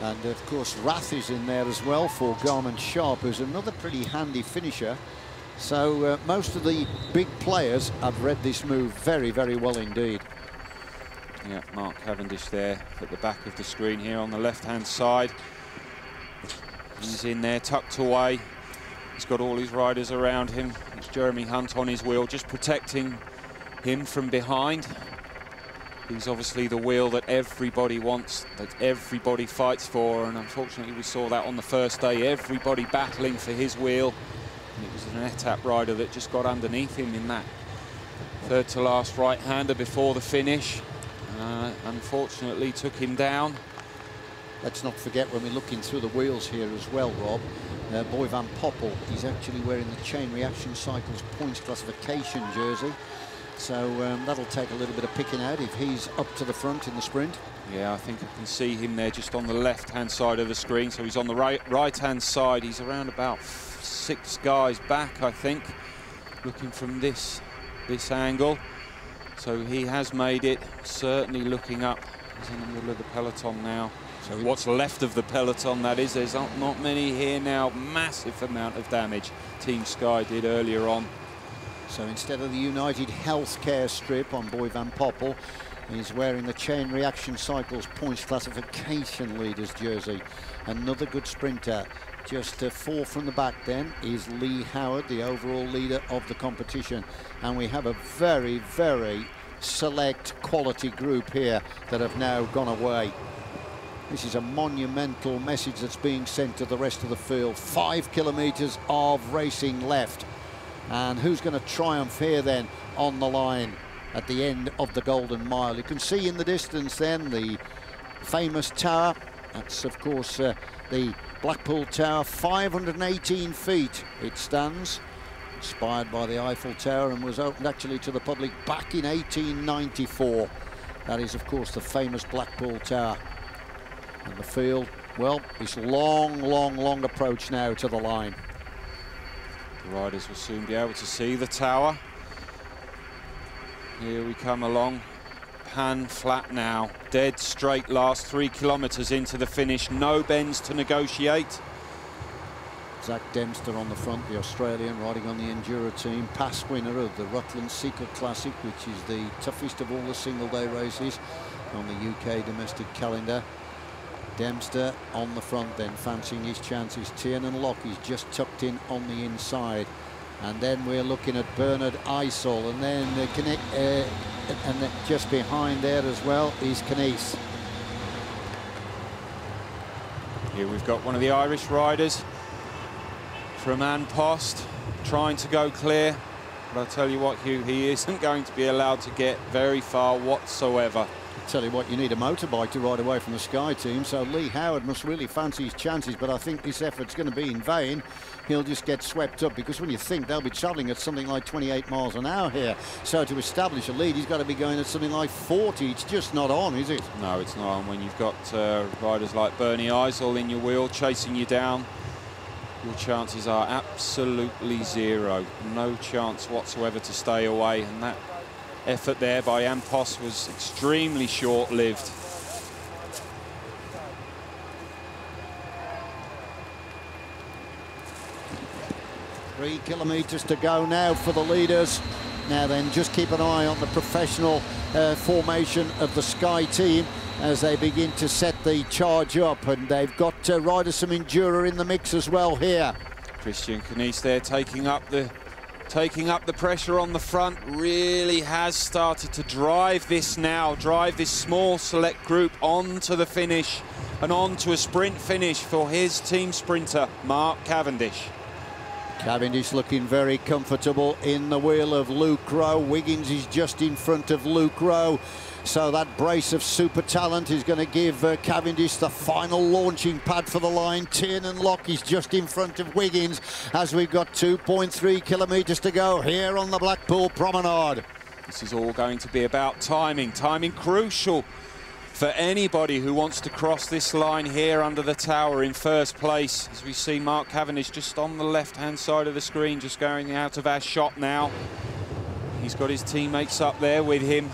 And of course Rath is in there as well for Garmin Sharp, who's another pretty handy finisher. So most of the big players have read this move very, very well indeed. Yeah, Mark Cavendish there at the back of the screen here on the left-hand side. He's in there, tucked away. He's got all his riders around him. It's Jeremy Hunt on his wheel, just protecting him from behind. He's obviously the wheel that everybody wants, that everybody fights for, and unfortunately we saw that on the first day, everybody battling for his wheel. And it was an Etap rider that just got underneath him in that third to last right-hander before the finish. Unfortunately took him down. Let's not forget, when we're looking through the wheels here as well, Rob, Boy Van Poppel, he's actually wearing the Chain Reaction Cycles points classification jersey. So that'll take a little bit of picking out if he's up to the front in the sprint. Yeah, I think I can see him there just on the left-hand side of the screen. So he's on the right-hand side. He's around about 6 guys back, I think, looking from this angle. So he has made it, certainly looking up. He's in the middle of the peloton now. So what's left of the peloton, that is. There's not many here now. Massive amount of damage Team Sky did earlier on. So instead of the UnitedHealthcare strip on Boy Van Poppel, he's wearing the Chain Reaction Cycles points classification leaders jersey. Another good sprinter. Just 4 from the back then is Leigh Howard, the overall leader of the competition. And we have a very, very select quality group here that have now gone away. This is a monumental message that's being sent to the rest of the field. 5 kilometres of racing left. And who's going to triumph here then on the line at the end of the Golden Mile? You can see in the distance then the famous tower. That's of course the Blackpool Tower, 518 feet it stands, inspired by the Eiffel Tower, and was opened actually to the public back in 1894. That is of course the famous Blackpool Tower. And the field, well, it's long approach now to the line. The riders will soon be able to see the tower. Here we come along, pan flat now, dead straight last 3 kilometres into the finish, no bends to negotiate. Zach Dempster on the front, the Australian, riding on the Endura team, past winner of the Rutland Seeker Classic, which is the toughest of all the single-day races on the UK domestic calendar. Dempster on the front then, fancying his chances. Tiernan Lock is just tucked in on the inside. And then we're looking at Bernard Eisel, and then and just behind there as well is Knies. Here we've got one of the Irish riders from An Post trying to go clear. But I'll tell you what, Hugh, he isn't going to be allowed to get very far whatsoever. Tell you what, you need a motorbike to ride away from the Sky team, so Leigh Howard must really fancy his chances, but I think this effort's going to be in vain. He'll just get swept up, because when you think they'll be travelling at something like 28 miles an hour here, so to establish a lead he's got to be going at something like 40. It's just not on, is it? No, it's not on when you've got riders like Bernie Eisel in your wheel chasing you down. Your chances are absolutely zero. No chance whatsoever to stay away, and that effort there by An Post was extremely short-lived. Three kilometres to go now for the leaders. Now then, just keep an eye on the professional formation of the Sky team as they begin to set the charge up, and they've got riders from Endura in the mix as well here. Christian Knies there taking up the pressure on the front, really has started to drive this now, drive this small select group on to the finish and on to a sprint finish for his team sprinter, Mark Cavendish. Cavendish looking very comfortable in the wheel of Luke Rowe. Wiggins is just in front of Luke Rowe. So that brace of super talent is going to give Cavendish the final launching pad for the line. Tiernan Lock is just in front of Wiggins as we've got 2.3 kilometres to go here on the Blackpool Promenade. This is all going to be about timing. Timing crucial for anybody who wants to cross this line here under the tower in first place. As we see Mark Cavendish just on the left-hand side of the screen, just going out of our shot now. He's got his teammates up there with him.